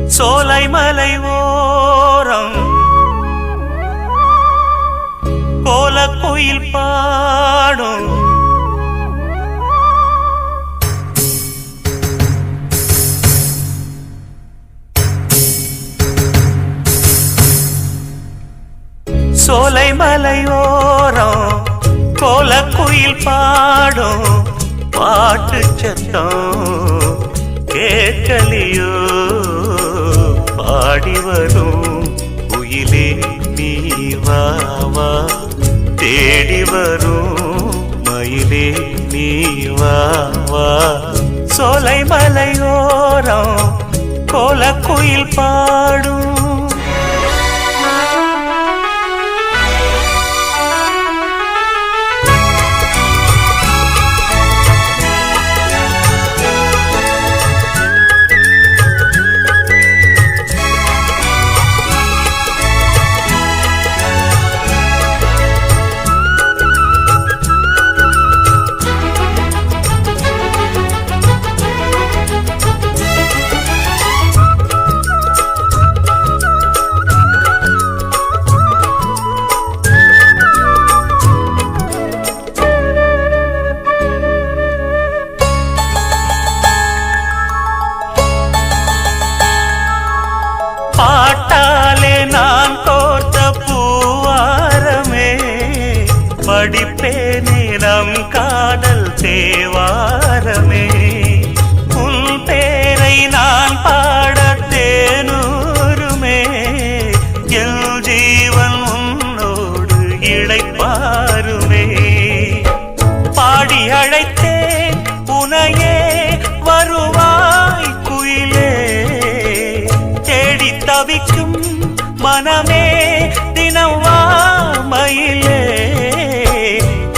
சோலைமலை ஓரம் கோலக்குயில் பாடும் சோலைமலை ஓரம் கோலக்குயில் பாடும் பாட்டு சத்தம் கேட்கலியோ பாடி வரும் குயிலே நீ வா வா தேடி வரும் மயிலே நீ வா வா சோலைமலை ஓரம் கோலக்குயில் பாடும் பாட்டாலே நான் கோர்த்த பூவாரமே படிப்பேனே நம் காதல் தேவாரமே உன் பேரை நான் பாட தேனூருமே என் ஜீவன் உன்னோடு இளைப்பாருமே பாடி அழைத்தேன் உனையே வருவாய் குயிலே தவிக்கும் மனமே தினம் வா மயிலே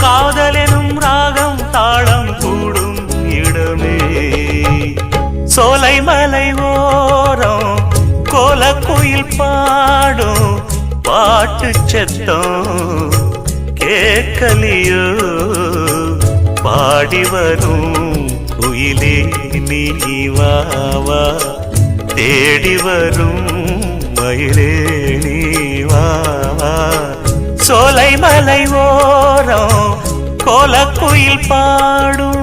காதலெனும் ராகம் தாளம் கூடும் இடமே சோலைமலை ஓரம் கோலக்குயில் பாடும் பாட்டு சத்தம் கேட்கலியோ பாடி வரும் குயிலே நீ வா வா தேடி வரும் மயிலே நீ வா வா சோலைமலை ஓரம் கோலக்குயில் பாடும்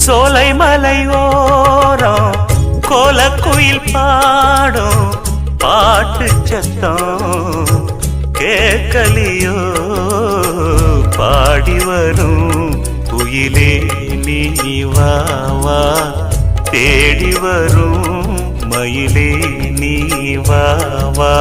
சோலைமலை ஓரம் கோலக்குயில் பாடும் பாட்டு சத்தம் கேட்கலியோ பாடி வரும் குயிலே நீ வா வா தேடி வரும் மயிலே நீ வா வா